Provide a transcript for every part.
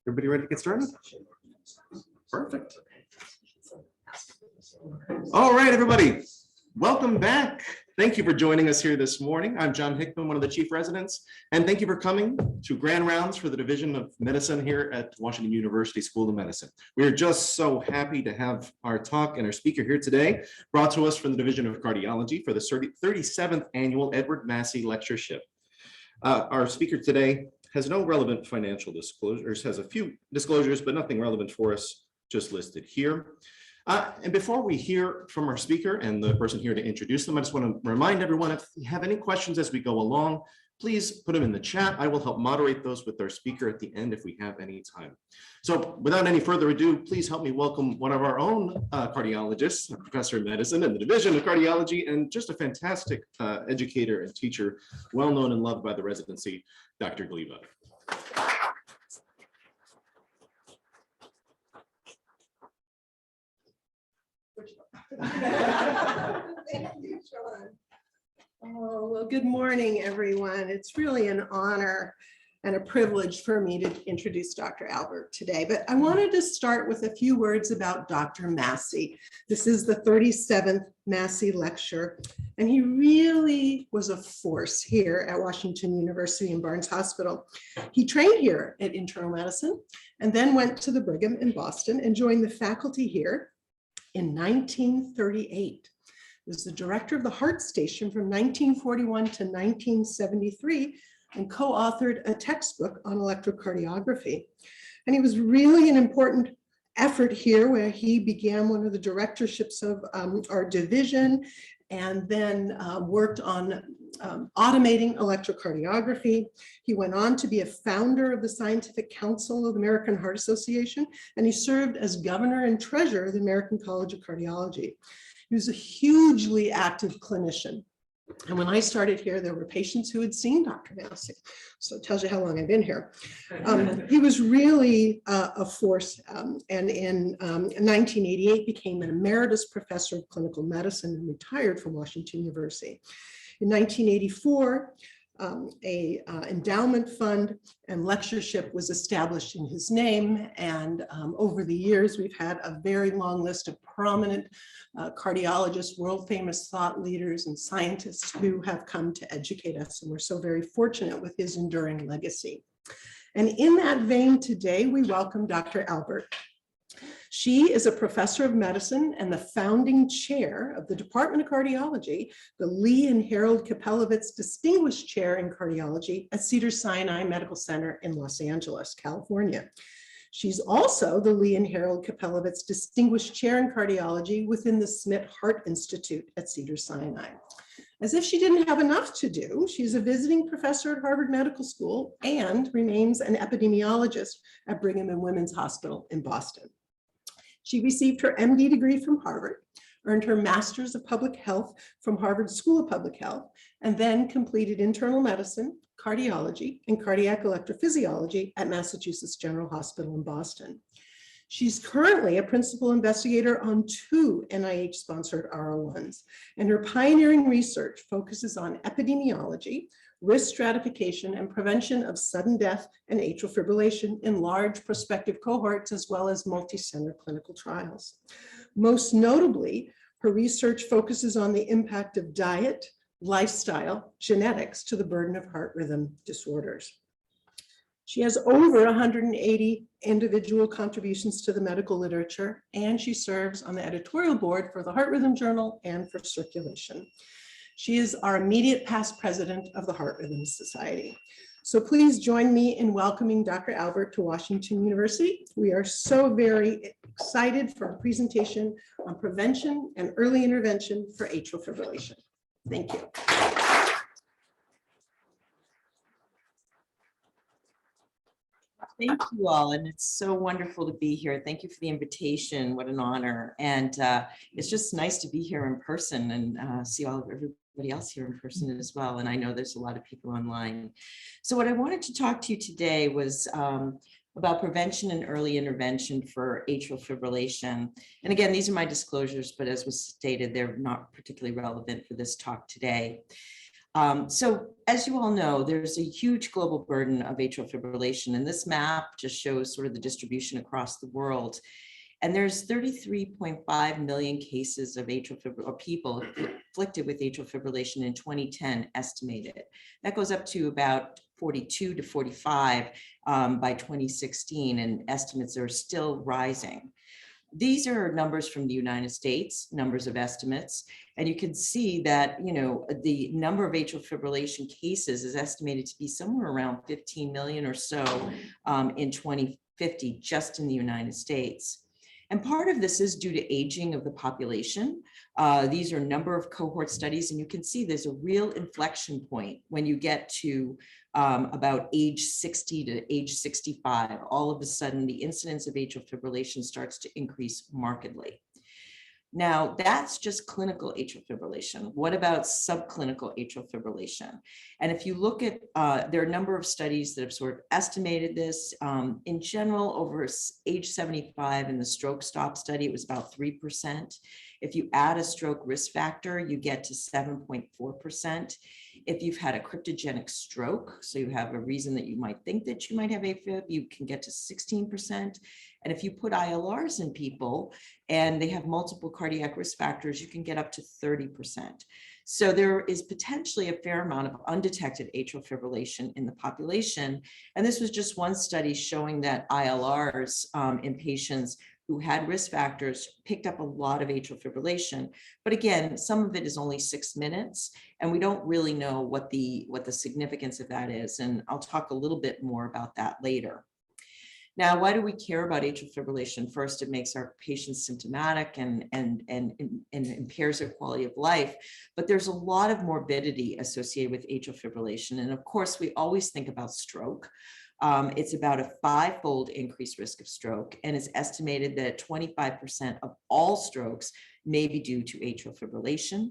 Everybody ready to get started? Perfect. All right, everybody, welcome back. Thank you for joining us here this morning. I'm John Hickman, one of the chief residents, and thank you for coming to Grand Rounds for the Division of Medicine here at Washington University School of Medicine. We are just so happy to have our talk and our speaker here today, brought to us from the Division of Cardiology for the 37th Annual Edward Massey Lectureship. Our speaker today has no relevant financial disclosures, has a few disclosures, but nothing relevant for us, just listed here. And before we hear from our speaker and the person here to introduce them, I just want to remind everyone, if you have any questions as we go along, please put them in the chat. I will help moderate those with our speaker at the end if we have any time. So without any further ado, please help me welcome one of our own cardiologists, a professor of medicine in the Division of Cardiology, and just a fantastic educator and teacher, well known and loved by the residency, Dr. Gleva. Thank you, Sean. Oh, well, good morning, everyone. It's really an honor and a privilege for me to introduce Dr. Albert today, but I wanted to start with a few words about Dr. Massey. This is the 37th Massey Lecture, and he really was a force here at Washington University and Barnes Hospital. He trained here at internal medicine and then went to the Brigham in Boston and joined the faculty here in 1938. He was the director of the Heart Station from 1941 to 1973 and co-authored a textbook on electrocardiography. And he was really an important effort here where he began one of the directorships of our division and then worked on automating electrocardiography. He went on to be a founder of the Scientific Council of the American Heart Association, and he served as governor and treasurer of the American College of Cardiology. He was a hugely active clinician. And when I started here, there were patients who had seen Dr. Massey. So it tells you how long I've been here. He was really a force, and in 1988 became an emeritus professor of clinical medicine and retired from Washington University. In 1984, a endowment fund and lectureship was established in his name. And over the years, we've had a very long list of prominent cardiologists, world famous thought leaders and scientists who have come to educate us. And we're so very fortunate with his enduring legacy. And in that vein today, we welcome Dr. Albert. She is a professor of medicine and the founding chair of the Department of Cardiology, the Lee and Harold Kapelovitz Distinguished Chair in Cardiology at Cedars-Sinai Medical Center in Los Angeles, California. She's also the Lee and Harold Kapelovitz Distinguished Chair in Cardiology within the Smith Heart Institute at Cedars-Sinai. As if she didn't have enough to do, she's a visiting professor at Harvard Medical School and remains an epidemiologist at Brigham and Women's Hospital in Boston. She received her MD degree from Harvard, earned her Master's of Public Health from Harvard School of Public Health, and then completed internal medicine, cardiology, and cardiac electrophysiology at Massachusetts General Hospital in Boston. She's currently a principal investigator on 2 NIH-sponsored R01s, and her pioneering research focuses on epidemiology, risk stratification, and prevention of sudden death and atrial fibrillation in large prospective cohorts, as well as multi-center clinical trials. Most notably, her research focuses on the impact of diet, lifestyle, genetics to the burden of heart rhythm disorders. She has over 180 individual contributions to the medical literature, and she serves on the editorial board for the Heart Rhythm Journal and for Circulation. She is our immediate past president of the Heart Rhythm Society. So please join me in welcoming Dr. Albert to Washington University. We are so very excited for a presentation on prevention and early intervention for atrial fibrillation. Thank you. Thank you all, and it's so wonderful to be here. Thank you for the invitation. What an honor. And it's just nice to be here in person and see everybody else here in person as well. And I know there's a lot of people online. So what I wanted to talk to you today was about prevention and early intervention for atrial fibrillation. And again, these are my disclosures, but as was stated, they're not particularly relevant for this talk today. So as you all know, there's a huge global burden of atrial fibrillation, and this map just shows sort of the distribution across the world. And there's 33.5 million cases of atrial fibrillation, or people afflicted with atrial fibrillation in 2010 estimated. That goes up to about 42 to 45 by 2016, and estimates are still rising. These are numbers from the United States, numbers of estimates, and you can see that, you know, the number of atrial fibrillation cases is estimated to be somewhere around 15 million or so in 2050, just in the United States. And part of this is due to aging of the population. These are a number of cohort studies, and you can see there's a real inflection point when you get to about age 60 to age 65. All of a sudden, the incidence of atrial fibrillation starts to increase markedly. Now, that's just clinical atrial fibrillation. What about subclinical atrial fibrillation? And if you look at, there are a number of studies that have sort of estimated this. In general, over age 75 in the stroke stop study, it was about 3%. If you add a stroke risk factor, you get to 7.4%. If you've had a cryptogenic stroke, so you have a reason that you might think that you might have AFib, you can get to 16%. And if you put ILRs in people and they have multiple cardiac risk factors, you can get up to 30%. So there is potentially a fair amount of undetected atrial fibrillation in the population. And this was just one study showing that ILRs in patients who had risk factors picked up a lot of atrial fibrillation. But again, some of it is only 6 minutes, and we don't really know what the significance of that is. And I'll talk a little bit more about that later. Now, why do we care about atrial fibrillation? First, it makes our patients symptomatic and impairs their quality of life. But there's a lot of morbidity associated with atrial fibrillation. And of course, we always think about stroke. It's about a 5-fold increased risk of stroke, and it's estimated that 25% of all strokes may be due to atrial fibrillation.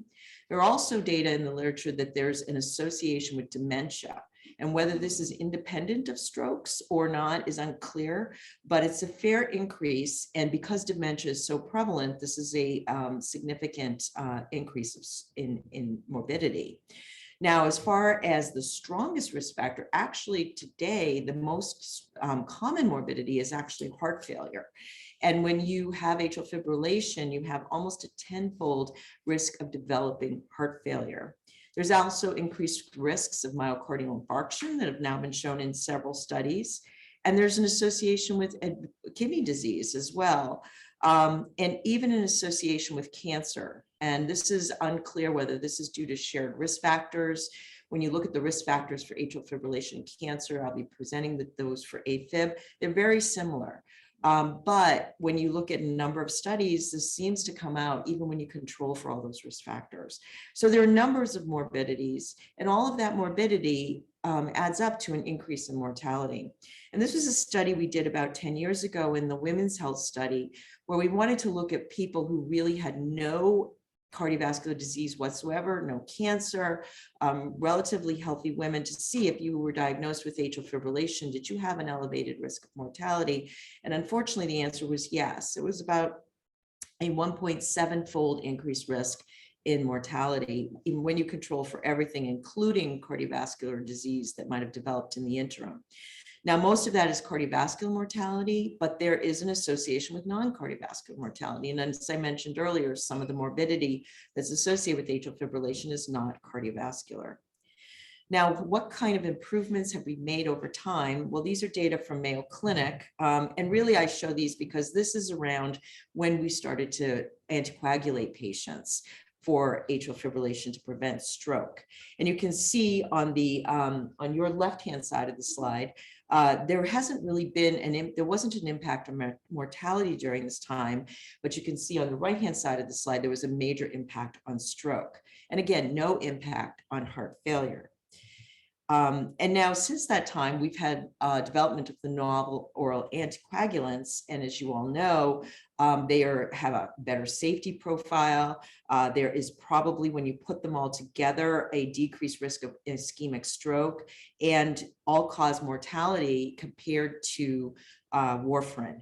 There are also data in the literature that there's an association with dementia, and whether this is independent of strokes or not is unclear, but it's a fair increase. And because dementia is so prevalent, this is a significant increase in morbidity. Now, as far as the strongest risk factor, actually today, the most common morbidity is actually heart failure. And when you have atrial fibrillation, you have almost a 10-fold risk of developing heart failure. There's also increased risks of myocardial infarction that have now been shown in several studies. And there's an association with kidney disease as well, and even an association with cancer. And this is unclear whether this is due to shared risk factors. When you look at the risk factors for atrial fibrillation and cancer, I'll be presenting those for AFib. They're very similar. But when you look at a number of studies, this seems to come out even when you control for all those risk factors. So there are numbers of morbidities, and all of that morbidity adds up to an increase in mortality. And this was a study we did about 10 years ago in the Women's Health Study, where we wanted to look at people who really had no cardiovascular disease whatsoever, no cancer, relatively healthy women, to see if you were diagnosed with atrial fibrillation, did you have an elevated risk of mortality? And unfortunately, the answer was yes. It was about a 1.7-fold increased risk in mortality, even when you control for everything, including cardiovascular disease that might have developed in the interim. Now, most of that is cardiovascular mortality, but there is an association with non-cardiovascular mortality. And as I mentioned earlier, some of the morbidity that's associated with atrial fibrillation is not cardiovascular. Now, what kind of improvements have we made over time? Well, these are data from Mayo Clinic. And really, I show these because this is around when we started to anticoagulate patients for atrial fibrillation to prevent stroke. And you can see on the on your left-hand side of the slide, there hasn't really been there wasn't an impact on mortality during this time, but you can see on the right-hand side of the slide, there was a major impact on stroke. And again, no impact on heart failure. And now since that time, we've had development of the novel oral anticoagulants. And as you all know, they have a better safety profile. There is probably, when you put them all together, a decreased risk of ischemic stroke and all-cause mortality compared to warfarin.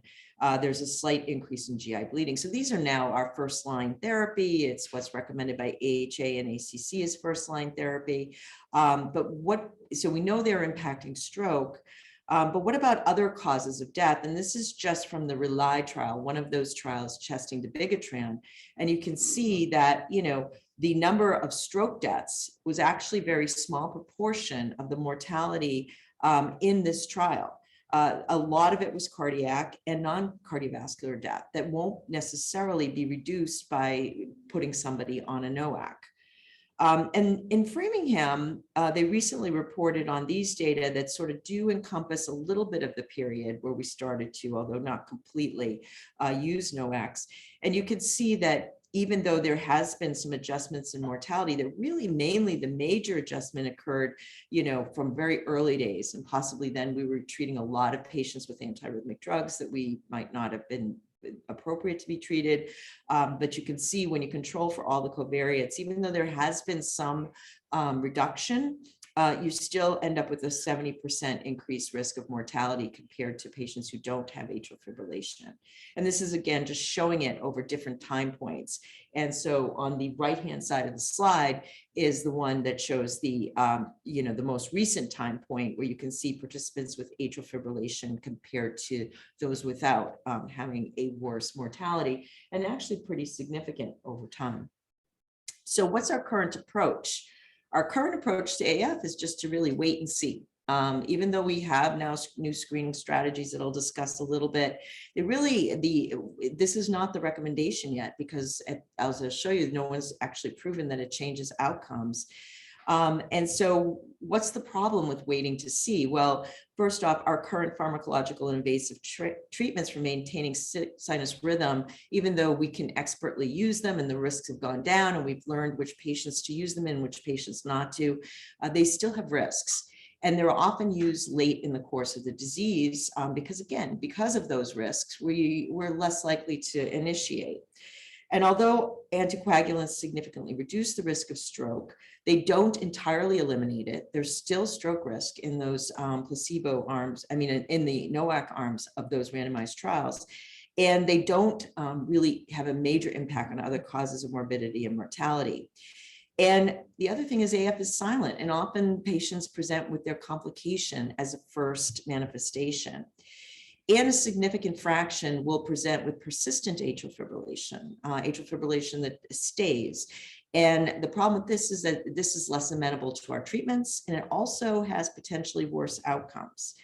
There's a slight increase in GI bleeding. So these are now our first line therapy. It's what's recommended by AHA and ACC as first line therapy. So we know they're impacting stroke. But what about other causes of death? And this is just from the RELY trial, one of those trials testing Dabigatran. And you can see that, the number of stroke deaths was actually a very small proportion of the mortality in this trial. A lot of it was cardiac and non-cardiovascular death that won't necessarily be reduced by putting somebody on a NOAC. And in Framingham, they recently reported on these data that sort of do encompass a little bit of the period where we started to, although not completely, use NOACs. And you can see that even though there has been some adjustments in mortality, that really mainly the major adjustment occurred, from very early days. And possibly then we were treating a lot of patients with antiarrhythmic drugs that we might not have been appropriate to be treated. But you can see when you control for all the covariates, even though there has been some reduction, you still end up with a 70% increased risk of mortality compared to patients who don't have atrial fibrillation. And this is, again, just showing it over different time points. And so on the right-hand side of the slide is the one that shows the, the most recent time point where you can see participants with atrial fibrillation compared to those without having a worse mortality, and actually pretty significant over time. So what's our current approach? Our current approach to AF is just to really wait and see. Even though we have now new screening strategies that I'll discuss a little bit, this is not the recommendation yet, because as I'll show you, no one's actually proven that it changes outcomes. And so what's the problem with waiting to see? Well, first off, our current pharmacological and invasive treatments for maintaining sinus rhythm, even though we can expertly use them and the risks have gone down and we've learned which patients to use them in, which patients not to, they still have risks. And they're often used late in the course of the disease because of those risks, we're less likely to initiate. And although anticoagulants significantly reduce the risk of stroke, they don't entirely eliminate it. There's still stroke risk in those placebo arms, in the NOAC arms of those randomized trials. And they don't really have a major impact on other causes of morbidity and mortality. And the other thing is AF is silent, and often patients present with their complication as a first manifestation. And a significant fraction will present with persistent atrial fibrillation that stays. And the problem with this is that this is less amenable to our treatments, and it also has potentially worse outcomes.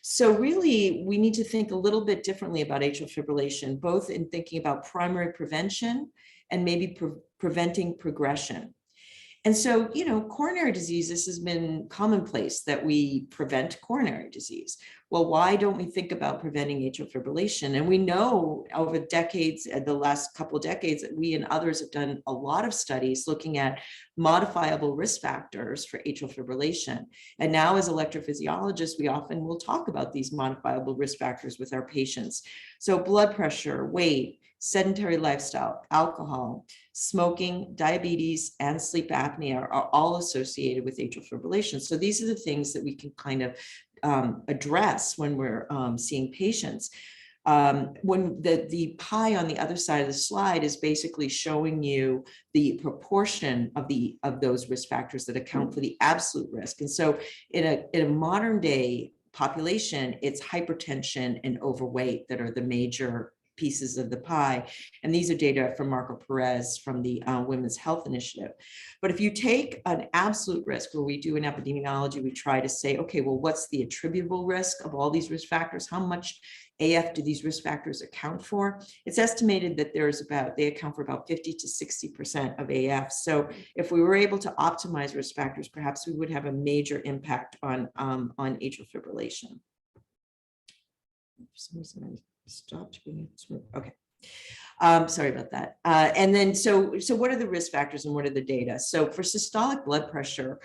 So really, we need to think a little bit differently about atrial fibrillation, both in thinking about primary prevention and maybe preventing progression. And so, coronary disease, this has been commonplace that we prevent coronary disease. Well, why don't we think about preventing atrial fibrillation? And we know over decades, the last couple of decades, that we and others have done a lot of studies looking at modifiable risk factors for atrial fibrillation. And now as electrophysiologists, we often will talk about these modifiable risk factors with our patients. So blood pressure, weight, sedentary lifestyle, alcohol, smoking, diabetes, and sleep apnea are all associated with atrial fibrillation. So these are the things that we can kind of address when we're seeing patients. When the pie on the other side of the slide is basically showing you the proportion of those risk factors that account for the absolute risk. And so in a modern day population, it's hypertension and overweight that are the major pieces of the pie. And these are data from Marco Perez from the Women's Health Initiative. But if you take an absolute risk, where we do an epidemiology, we try to say, okay, well, what's the attributable risk of all these risk factors? How much AF do these risk factors account for? It's estimated that they account for about 50 to 60% of AF. So if we were able to optimize risk factors, perhaps we would have a major impact on atrial fibrillation. For some reason, stopped being smooth. Okay. Sorry about that. And then, so what are the risk factors and what are the data? So for systolic blood pressure,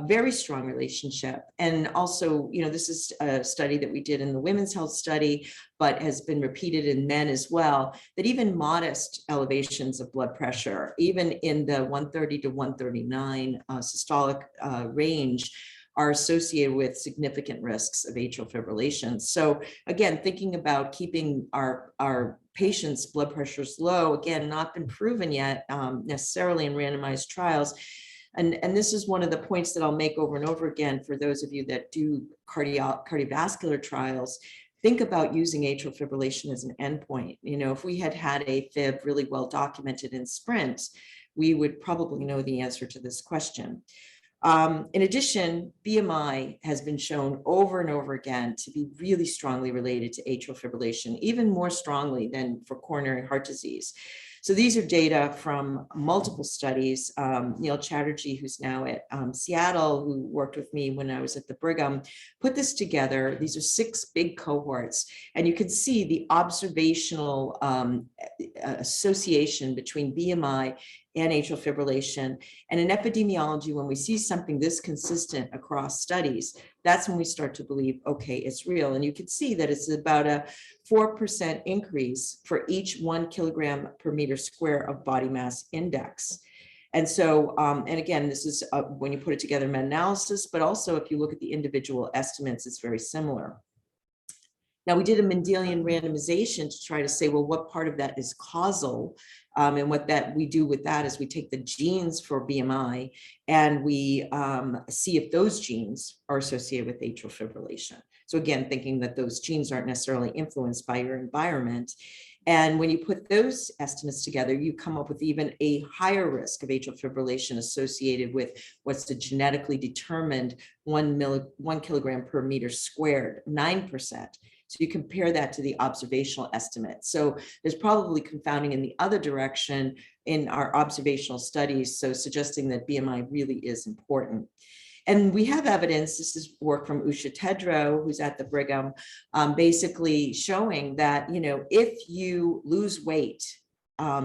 very strong relationship. And also, this is a study that we did in the Women's Health Study, but has been repeated in men as well, that even modest elevations of blood pressure, even in the 130 to 139 systolic range, are associated with significant risks of atrial fibrillation. So again, thinking about keeping our patients' blood pressures low, again, not been proven yet necessarily in randomized trials. And this is one of the points that I'll make over and over again for those of you that do cardiovascular trials. Think about using atrial fibrillation as an endpoint. You know, if we had a fib really well documented in SPRINT, we would probably know the answer to this question. In addition, BMI has been shown over and over again to be really strongly related to atrial fibrillation, even more strongly than for coronary heart disease. So these are data from multiple studies. Neil Chatterjee, who's now at Seattle, who worked with me when I was at the Brigham, put this together. These are 6 big cohorts, and you can see the observational association between BMI and atrial fibrillation. And in epidemiology, when we see something this consistent across studies, that's when we start to believe, okay, it's real. And you can see that it's about a 4% increase for each 1 kilogram per meter square of body mass index. And so, and again, this is when you put it together, meta-analysis, but also if you look at the individual estimates, it's very similar. Now, we did a Mendelian randomization to try to say, well, what part of that is causal? And what that we do with that is we take the genes for BMI and we see if those genes are associated with atrial fibrillation. So again, thinking that those genes aren't necessarily influenced by your environment. And when you put those estimates together, you come up with even a higher risk of atrial fibrillation associated with what's the genetically determined 1 kilogram per meter squared, 9%. So you compare that to the observational estimate. So there's probably confounding in the other direction in our observational studies, so suggesting that BMI really is important. And we have evidence, this is work from Usha Tedrow, who's at the Brigham, basically showing that, you know, if you lose weight,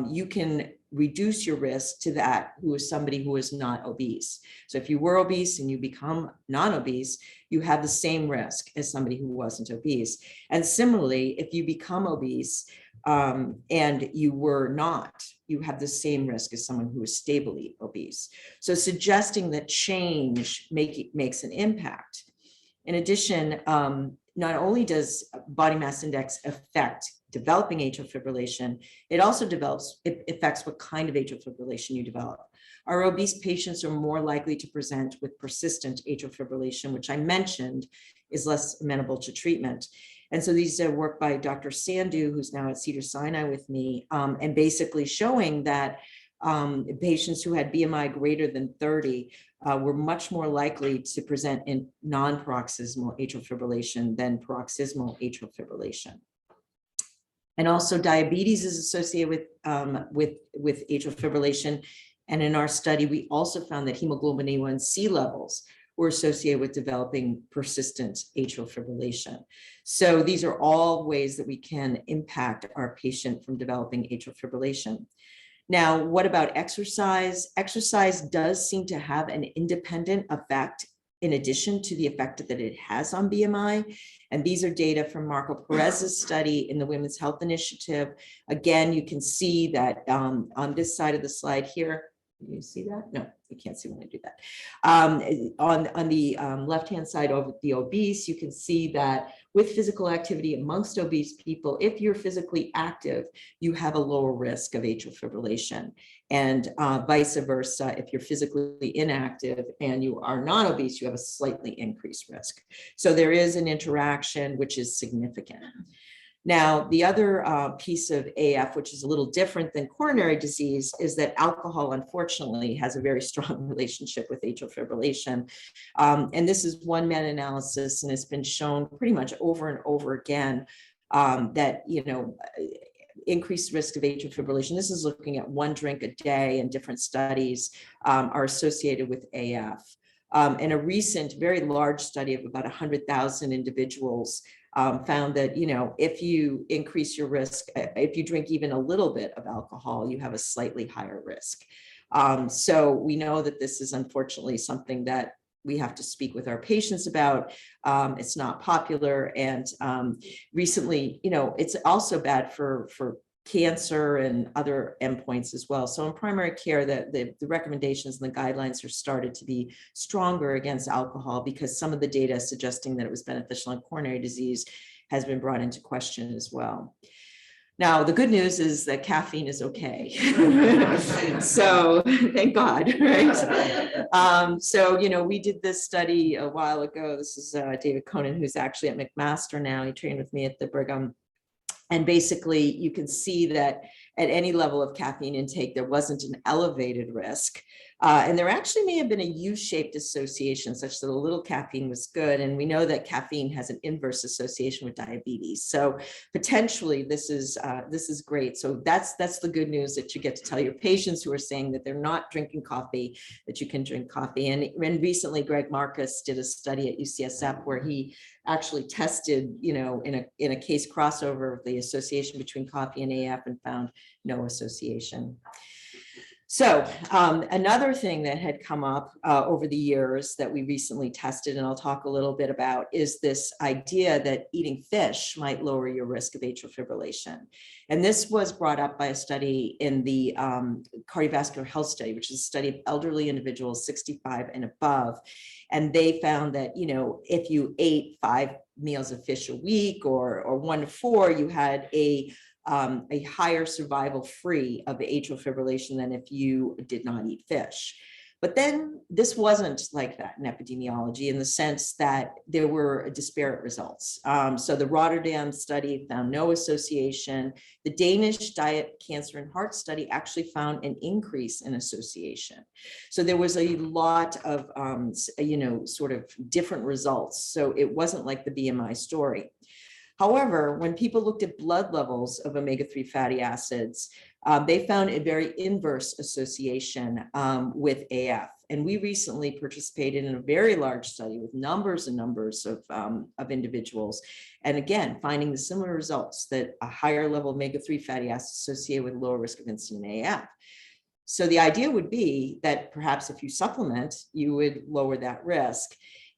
you can reduce your risk to that who is somebody who is not obese. So if you were obese and you become non-obese, you have the same risk as somebody who wasn't obese. And similarly, if you become obese and you were not, you have the same risk as someone who is stably obese. So suggesting that change makes an impact. In addition, not only does body mass index affect developing atrial fibrillation, it also affects what kind of atrial fibrillation you develop. Our obese patients are more likely to present with persistent atrial fibrillation, which I mentioned is less amenable to treatment. And so these are work by Dr. Sandhu, who's now at Cedars-Sinai with me, and basically showing that patients who had BMI greater than 30 were much more likely to present in non-paroxysmal atrial fibrillation than paroxysmal atrial fibrillation. And also diabetes is associated with atrial fibrillation. And in our study, we also found that hemoglobin A1C levels were associated with developing persistent atrial fibrillation. So these are all ways that we can impact our patient from developing atrial fibrillation. Now, what about exercise? Exercise does seem to have an independent effect in addition to the effect that it has on BMI. And these are data from Marco Perez's study in the Women's Health Initiative. Again, you can see that on this side of the slide here, can you see that? No, you can't see when I do that. On the left-hand side of the obese, you can see that with physical activity amongst obese people, if you're physically active, you have a lower risk of atrial fibrillation. And vice versa, if you're physically inactive and you are non-obese, you have a slightly increased risk. So there is an interaction which is significant. Now, the other piece of AF, which is a little different than coronary disease, is that alcohol, unfortunately, has a very strong relationship with atrial fibrillation. And this is one meta-analysis, and it's been shown pretty much over and over again that, you know, increased risk of atrial fibrillation. This is looking at 1 drink a day, and different studies are associated with AF. And a recent, very large study of about 100,000 individuals found that, you know, if you increase your risk, if you drink even a little bit of alcohol, you have a slightly higher risk. So we know that this is unfortunately something that we have to speak with our patients about. It's not popular. And recently, you know, it's also bad for cancer and other endpoints as well. So in primary care, the recommendations and the guidelines are started to be stronger against alcohol because some of the data suggesting that it was beneficial in coronary disease has been brought into question as well. Now, the good news is that caffeine is okay. So thank God, right? So, we did this study a while ago. This is David Conan, who's actually at McMaster now. He trained with me at the Brigham. And basically, you can see that at any level of caffeine intake, there wasn't an elevated risk. And there actually may have been a U-shaped association such that a little caffeine was good. And we know that caffeine has an inverse association with diabetes. So potentially this is great. So that's the good news that you get to tell your patients who are saying that they're not drinking coffee, that you can drink coffee. And recently, Greg Marcus did a study at UCSF where he actually tested, in a case crossover of the association between coffee and AF and found no association. So another thing that had come up over the years that we recently tested, and I'll talk a little bit about, is this idea that eating fish might lower your risk of atrial fibrillation. And this was brought up by a study in the cardiovascular health study, which is a study of elderly individuals 65 and above. And they found that, if you ate 5 meals of fish a week or 1 to 4, you had a higher survival free of atrial fibrillation than if you did not eat fish. But then this wasn't like that in epidemiology in the sense that there were disparate results. So the Rotterdam study found no association. The Danish Diet, Cancer and Heart study actually found an increase in association. So there was a lot of, sort of different results. So it wasn't like the BMI story. However, when people looked at blood levels of omega-3 fatty acids, they found a very inverse association with AF. And we recently participated in a very large study with numbers and numbers of individuals. And again, finding the similar results that a higher level of omega-3 fatty acids associated with lower risk of incident AF. So the idea would be that perhaps if you supplement, you would lower that risk.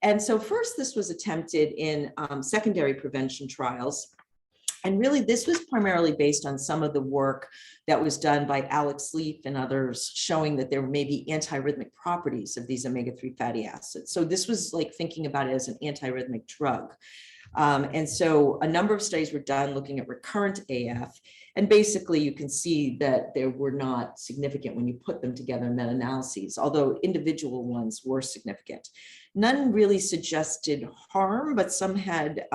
And so first, this was attempted in secondary prevention trials. And really, this was primarily based on some of the work that was done by Alex Leaf and others, showing that there may be antiarrhythmic properties of these omega-3 fatty acids. So this was like thinking about it as an antiarrhythmic drug. And so a number of studies were done looking at recurrent AF. And basically, you can see that they were not significant when you put them together in meta-analyses, although individual ones were significant. None really suggested harm, but some had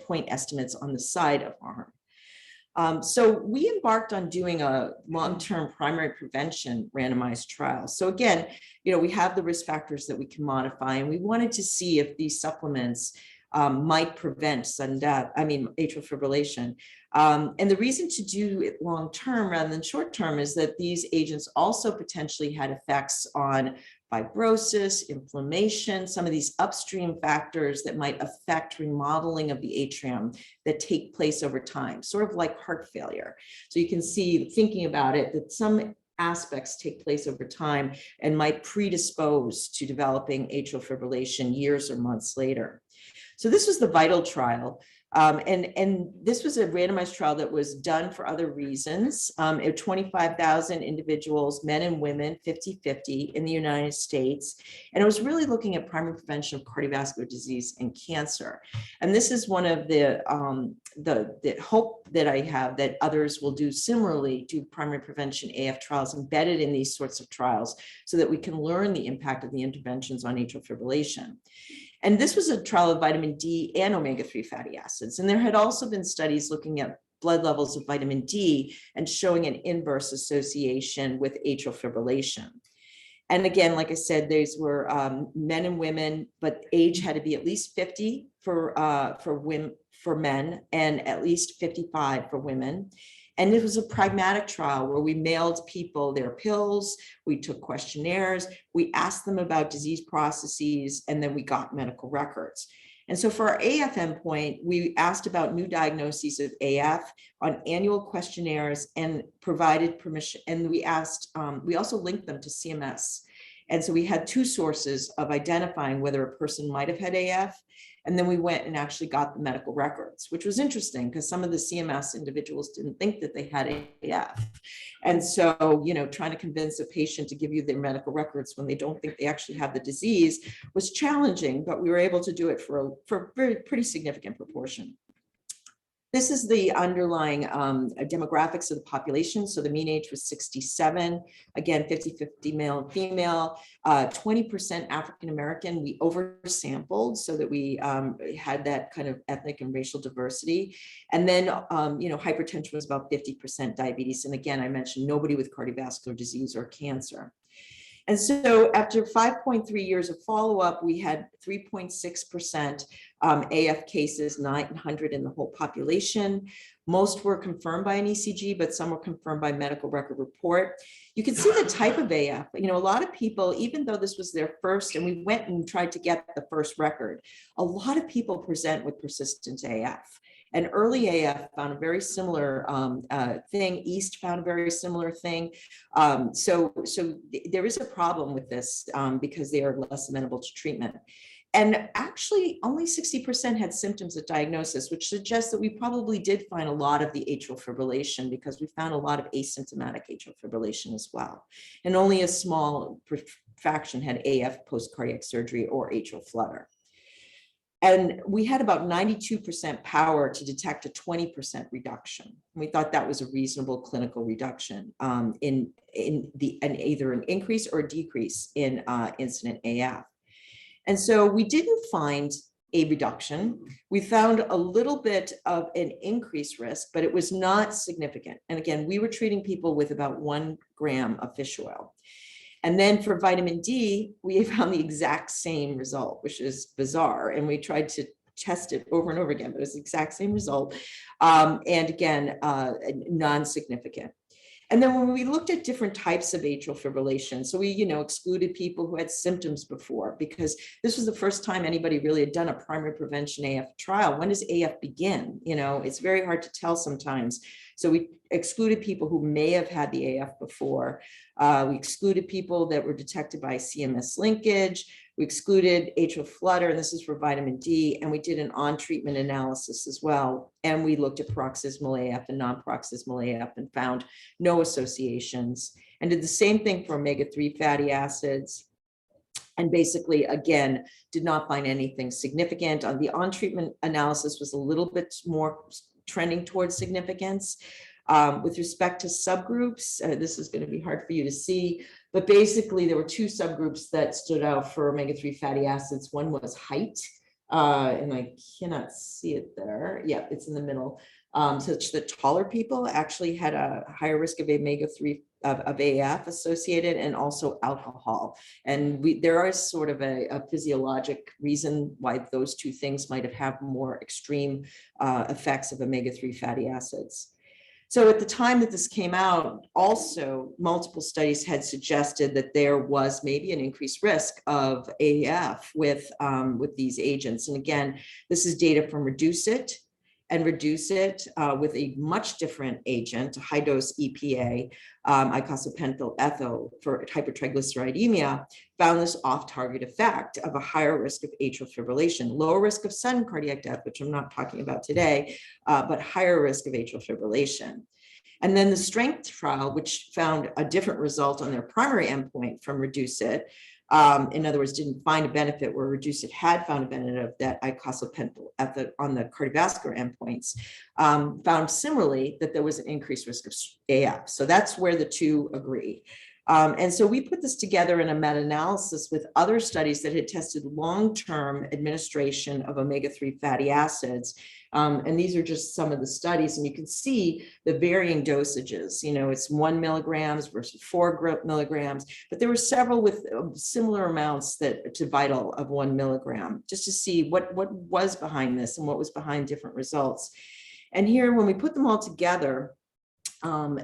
point estimates on the side of harm. So we embarked on doing a long-term primary prevention randomized trial. So again, we have the risk factors that we can modify, and we wanted to see if these supplements might prevent sudden death, atrial fibrillation. And the reason to do it long-term rather than short-term is that these agents also potentially had effects on fibrosis, inflammation, some of these upstream factors that might affect remodeling of the atrium that take place over time, sort of like heart failure. So you can see, thinking about it, that some aspects take place over time and might predispose to developing atrial fibrillation years or months later. So this was the VITAL trial. And this was a randomized trial that was done for other reasons. 25,000 individuals, men and women, 50-50 in the United States. And it was really looking at primary prevention of cardiovascular disease and cancer. And this is one of the hope that I have that others will do similarly, do primary prevention AF trials embedded in these sorts of trials so that we can learn the impact of the interventions on atrial fibrillation. And this was a trial of vitamin D and omega-3 fatty acids. And there had also been studies looking at blood levels of vitamin D and showing an inverse association with atrial fibrillation. And again, like I said, these were men and women, but age had to be at least 50 for men and at least 55 for women. And it was a pragmatic trial where we mailed people their pills, we took questionnaires, we asked them about disease processes, and then we got medical records. And so for our AF endpoint, we asked about new diagnoses of AF on annual questionnaires and provided permission. And we also linked them to CMS. And so we had two sources of identifying whether a person might have had AF. And then we went and actually got the medical records, which was interesting because some of the CMS individuals didn't think that they had AF. And so, you know, trying to convince a patient to give you their medical records when they don't think they actually have the disease was challenging, but we were able to do it for a pretty significant proportion. This is the underlying demographics of the population. So the mean age was 67, again, 50-50 male and female, 20% African-American. We oversampled so that we had that kind of ethnic and racial diversity. And then, you know, hypertension was about 50% diabetes. And again, I mentioned nobody with cardiovascular disease or cancer. And so after 5.3 years of follow-up, we had 3.6% AF cases, 900 in the whole population. Most were confirmed by an ECG, but some were confirmed by medical record report. You can see the type of AF. You know, a lot of people, even though this was their first, and we went and tried to get the first record, a lot of people present with persistent AF. And early AF found a very similar thing. East found a very similar thing. So there is a problem with this because they are less amenable to treatment. And actually only 60% had symptoms at diagnosis, which suggests that we probably did find a lot of the atrial fibrillation because we found a lot of asymptomatic atrial fibrillation as well. And only a small fraction had AF post-cardiac surgery or atrial flutter. And we had about 92% power to detect a 20% reduction. We thought that was a reasonable clinical reduction in either an increase or a decrease in incident AF. And so we didn't find a reduction. We found a little bit of an increased risk, but it was not significant. And again, we were treating people with about 1 gram of fish oil. And then for vitamin D, we found the exact same result, which is bizarre. And we tried to test it over and over again, but it was the exact same result. And again, non-significant. And then when we looked at different types of atrial fibrillation, so we, you know, excluded people who had symptoms before, because this was the first time anybody really had done a primary prevention AF trial. When does AF begin? You know, it's very hard to tell sometimes. So we excluded people who may have had the AF before. We excluded people that were detected by CMS linkage. We excluded atrial flutter, and this is for vitamin D, and we did an on-treatment analysis as well. And we looked at paroxysmal AF and non-paroxysmal AF and found no associations, and did the same thing for omega-3 fatty acids. And basically, again, did not find anything significant. On the on-treatment analysis was a little bit more trending towards significance. With respect to subgroups, this is going to be hard for you to see, but basically there were 2 subgroups that stood out for omega-3 fatty acids. One was height, and I cannot see it there. Yeah, it's in the middle. Such that taller people actually had a higher risk of omega-3 of AF associated, and also alcohol. And there is sort of a physiologic reason why those 2 things might have more extreme effects of omega-3 fatty acids. So at the time that this came out, also multiple studies had suggested that there was maybe an increased risk of AF with these agents. And again, this is data from Reduce It with a much different agent, high dose EPA, icosapenthyl ethyl for hypertriglyceridemia, found this off-target effect of a higher risk of atrial fibrillation, lower risk of sudden cardiac death, which I'm not talking about today, but higher risk of atrial fibrillation. And then the STRENGTH trial, which found a different result on their primary endpoint from Reduce It, in other words, didn't find a benefit where Reduce It had found a benefit of that icosapenthyl ethyl on the cardiovascular endpoints, found similarly that there was an increased risk of AF. So that's where the 2 agree. And so we put this together in a meta-analysis with other studies that had tested long-term administration of omega-3 fatty acids. And these are just some of the studies, and you can see the varying dosages. You know, it's 1 milligrams versus 4 milligrams, but there were several with similar amounts to vital of 1 milligram, just to see what was behind this and what was behind different results. And here, when we put them all together,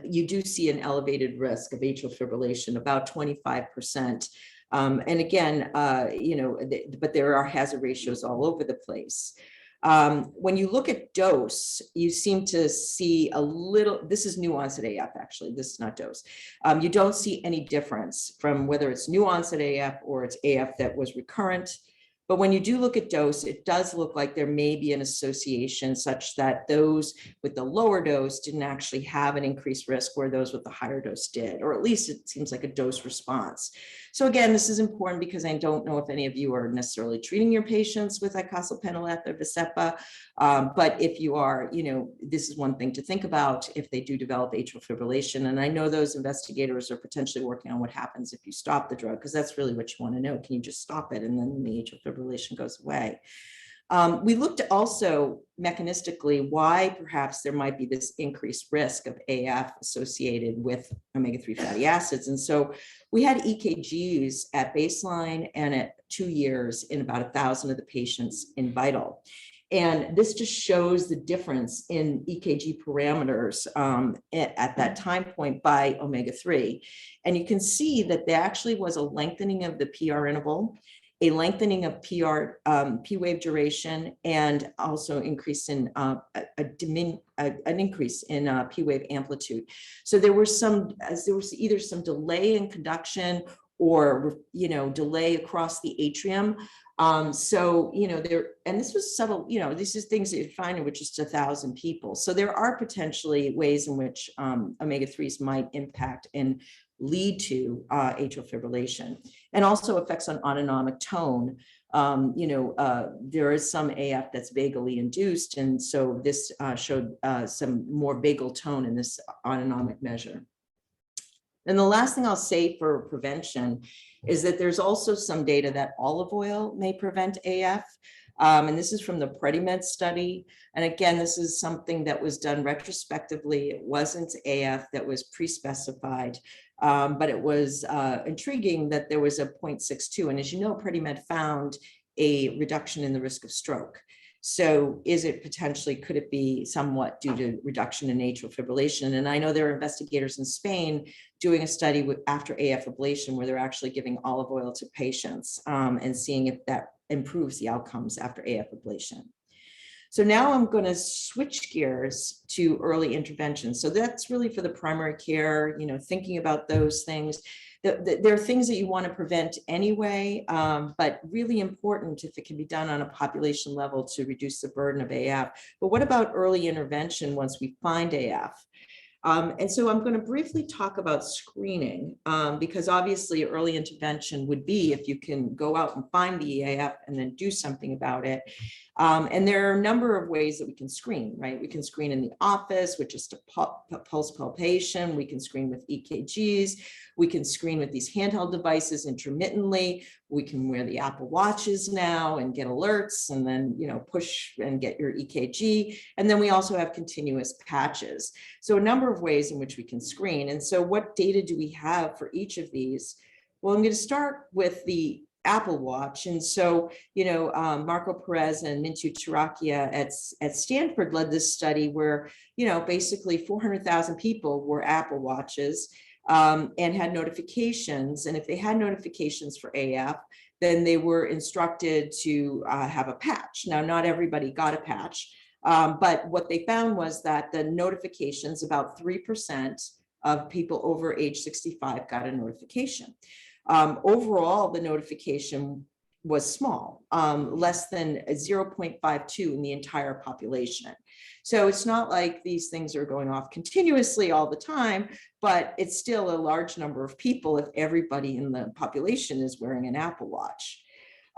you do see an elevated risk of atrial fibrillation, about 25%. And again, you know, but there are hazard ratios all over the place. When you look at dose, you seem to see a little, this is new onset AF actually, this is not dose. You don't see any difference from whether it's new onset AF or it's AF that was recurrent. But when you do look at dose, it does look like there may be an association such that those with the lower dose didn't actually have an increased risk where those with the higher dose did, or at least it seems like a dose response. So again, this is important because I don't know if any of you are necessarily treating your patients with icosapentalet or Vascepa, but if you are, this is one thing to think about if they do develop atrial fibrillation. And I know those investigators are potentially working on what happens if you stop the drug, because that's really what you want to know. Can you just stop it and then the atrial fibrillation goes away? We looked also mechanistically why perhaps there might be this increased risk of AF associated with omega-3 fatty acids. And so we had EKGs at baseline and at 2 years in about 1,000 of the patients in VITAL. And this just shows the difference in EKG parameters at that time point by omega-3. And you can see that there actually was a lengthening of the PR interval, a lengthening of P wave duration, and also increase in an increase in P wave amplitude. So there was either some delay in conduction or delay across the atrium. And this was subtle, this is things that you find in which is 1,000 people. So there are potentially ways in which omega-3s might impact and lead to atrial fibrillation, and also effects on autonomic tone. There is some AF that's vagally induced, and so this showed some more vagal tone in this autonomic measure. And the last thing I'll say for prevention is that there's also some data that olive oil may prevent AF. And this is from the PREDIMED study. And again, this is something that was done retrospectively. It wasn't AF that was pre-specified, but it was intriguing that there was a 0.62. And as you know, PREDIMED found a reduction in the risk of stroke. So is it potentially, could it be somewhat due to reduction in atrial fibrillation? And I know there are investigators in Spain doing a study after AF ablation where they're actually giving olive oil to patients and seeing if that improves the outcomes after AF ablation. So now I'm going to switch gears to early intervention. So that's really for the primary care, thinking about those things. There are things that you want to prevent anyway, but really important if it can be done on a population level to reduce the burden of AF. But what about early intervention once we find AF? And so I'm going to briefly talk about screening, because obviously early intervention would be if you can go out and find the EAF and then do something about it. And there are a number of ways that we can screen, right? We can screen in the office, which is to pulse palpation. We can screen with EKGs. We can screen with these handheld devices intermittently. We can wear the Apple Watches now and get alerts and then, push and get your EKG. And then we also have continuous patches. So a number of ways in which we can screen. And so what data do we have for each of these? Well, I'm going to start with the Apple Watch. And so, Marco Perez and Mintu Chirakia at Stanford led this study where, basically 400,000 people wore Apple Watches and had notifications. And if they had notifications for AF, then they were instructed to have a patch. Now, not everybody got a patch, but what they found was that the notifications, about 3% of people over age 65 got a notification. Overall, the notification was small, less than 0.52 in the entire population. So it's not like these things are going off continuously all the time, but it's still a large number of people if everybody in the population is wearing an Apple Watch.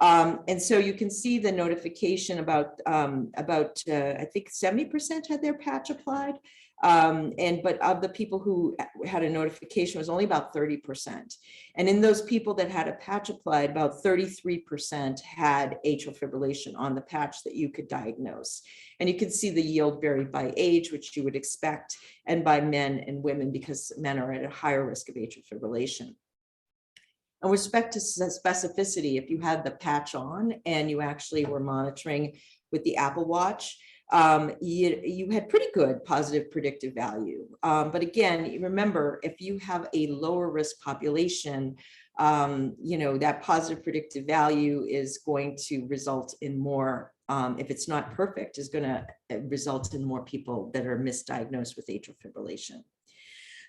And so you can see the notification about I think 70% had their patch applied. But of the people who had a notification, it was only about 30%. And in those people that had a patch applied, about 33% had atrial fibrillation on the patch that you could diagnose. And you can see the yield varied by age, which you would expect, and by men and women, because men are at a higher risk of atrial fibrillation. And with respect to specificity, if you had the patch on and you actually were monitoring with the Apple Watch, you had pretty good positive predictive value. But again, remember, if you have a lower risk population, that positive predictive value is going to result in more, if it's not perfect, is going to result in more people that are misdiagnosed with atrial fibrillation.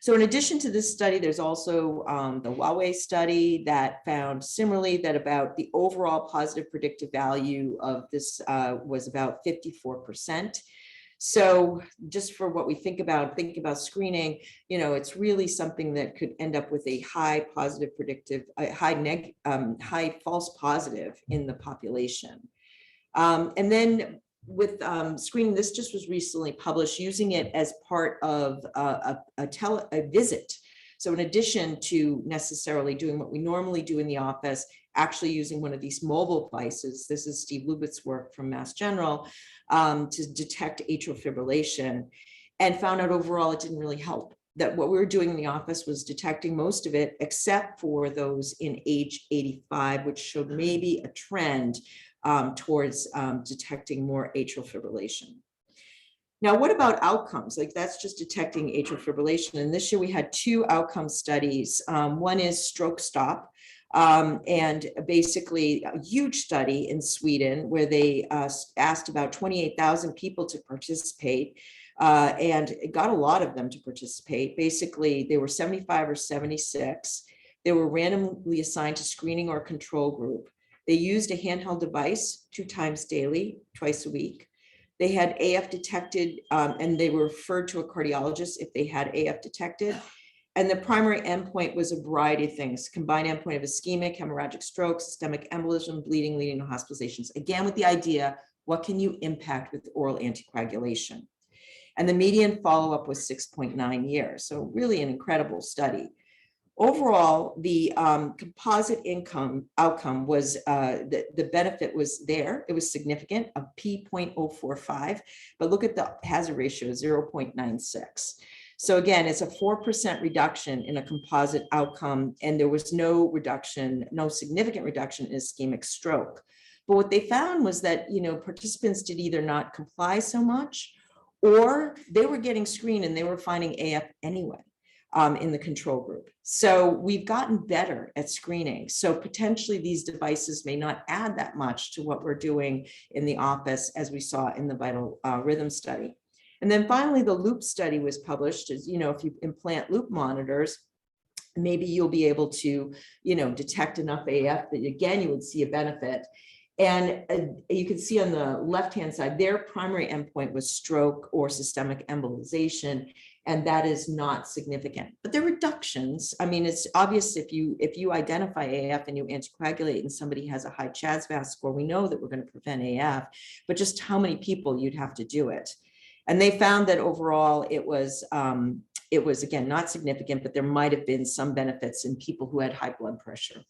So in addition to this study, there's also the Huawei study that found similarly that about the overall positive predictive value of this was about 54%. So just for what we think about screening, it's really something that could end up with a high positive predictive, high false positive in the population. And then with screening, this just was recently published, using it as part of a visit. So in addition to necessarily doing what we normally do in the office, actually using one of these mobile devices, this is Steve Lubetz's work from Mass General, to detect atrial fibrillation, and found out overall it didn't really help. That what we were doing in the office was detecting most of it, except for those in age 85, which showed maybe a trend towards detecting more atrial fibrillation. Now, what about outcomes? Like, that's just detecting atrial fibrillation. And this year we had 2 outcome studies. One is Stroke Stop, and basically a huge study in Sweden where they asked about 28,000 people to participate, and it got a lot of them to participate. Basically, they were 75 or 76. They were randomly assigned to screening or control group. They used a handheld device 2 times daily, twice a week. They had AF detected, and they were referred to a cardiologist if they had AF detected. And the primary endpoint was a variety of things: combined endpoint of ischemic, hemorrhagic stroke, systemic embolism, bleeding leading to hospitalizations. Again, with the idea, what can you impact with oral anticoagulation? And the median follow-up was 6.9 years. So really an incredible study. Overall, the composite outcome was the benefit was there. It was significant, a p.045, but look at the hazard ratio, 0.96. So again, it's a 4% reduction in a composite outcome, and there was no significant reduction in ischemic stroke. But what they found was that, participants did either not comply so much, or they were getting screened and they were finding AF anyway. In the control group. So we've gotten better at screening. So potentially these devices may not add that much to what we're doing in the office, as we saw in the vital rhythm study. And then finally, the loop study was published. As if you implant loop monitors, maybe you'll be able to, detect enough AF that again, you would see a benefit. And you can see on the left-hand side, their primary endpoint was stroke or systemic embolization, and that is not significant. But their reductions, it's obvious if you identify AF and you anticoagulate and somebody has a high CHA2DS2-VASc score, we know that we're going to prevent AF, but just how many people you'd have to do it. And they found that overall it was again, not significant, but there might have been some benefits in people who had high blood pressure.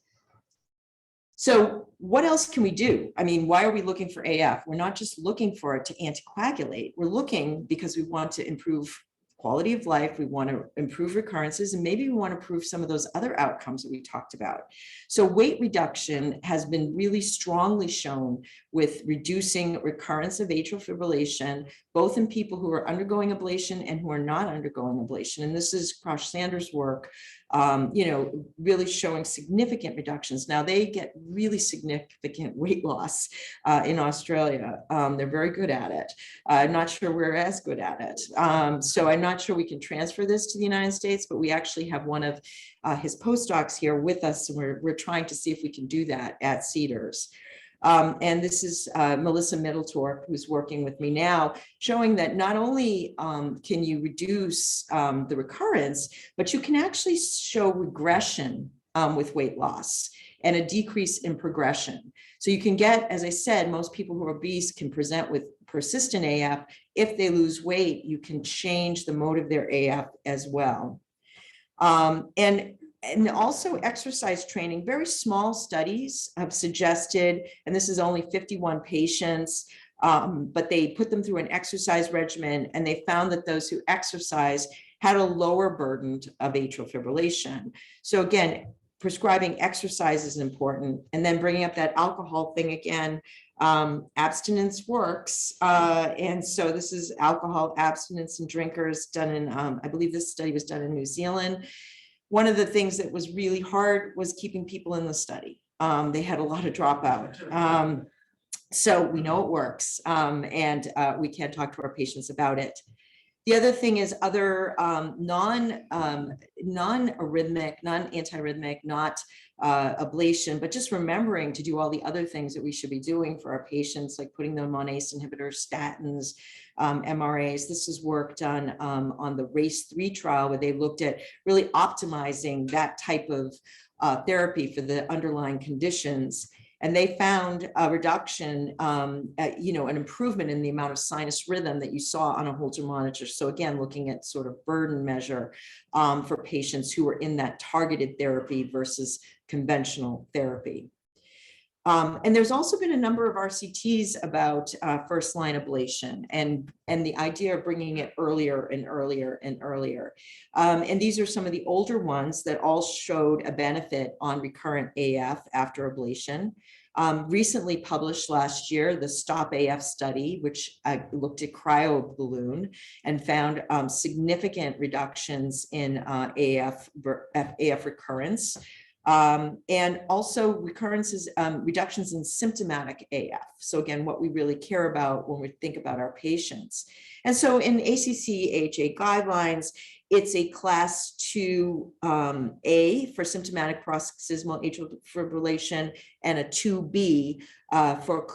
So what else can we do? Why are we looking for AF? We're not just looking for it to anticoagulate. We're looking because we want to improve quality of life. We want to improve recurrences, and maybe we want to improve some of those other outcomes that we talked about. So weight reduction has been really strongly shown with reducing recurrence of atrial fibrillation, both in people who are undergoing ablation and who are not undergoing ablation. And this is Crouch Sanders' work, really showing significant reductions. Now they get really significant weight loss in Australia. They're very good at it. I'm not sure we're as good at it. So I'm not sure we can transfer this to the United States, but we actually have one of his postdocs here with us, and we're trying to see if we can do that at Cedars. And this is Melissa Middletorp, who's working with me now, showing that not only can you reduce the recurrence, but you can actually show regression with weight loss and a decrease in progression. So you can get, as I said, most people who are obese can present with persistent AF. If they lose weight, you can change the mode of their AF as well. And also exercise training, very small studies have suggested, and this is only 51 patients, but they put them through an exercise regimen, and they found that those who exercise had a lower burden of atrial fibrillation. So again, prescribing exercise is important. And then bringing up that alcohol thing again, abstinence works. And so this is alcohol abstinence in drinkers done in, I believe this study was done in New Zealand. one of the things that was really hard was keeping people in the study. They had a lot of dropout. So we know it works, and we can talk to our patients about it. The other thing is other non-arrhythmic, non-antiarrhythmic, not ablation, but just remembering to do all the other things that we should be doing for our patients, like putting them on ACE inhibitors, statins, MRAs. This is work done on the RACE-3 trial, where they looked at really optimizing that type of therapy for the underlying conditions. And they found a reduction, an improvement in the amount of sinus rhythm that you saw on a Holter monitor. So again, looking at sort of burden measure for patients who were in that targeted therapy versus conventional therapy. And there's also been a number of RCTs about first-line ablation and the idea of bringing it earlier and earlier and earlier. And these are some of the older ones that all showed a benefit on recurrent AF after ablation. Recently published last year, the STOP AF study, which looked at cryoballoon and found significant reductions in AF recurrence. And also reductions in symptomatic AF. So again, what we really care about when we think about our patients. And so in ACC/AHA guidelines, it's a class 2A for symptomatic paroxysmal atrial fibrillation and a 2B for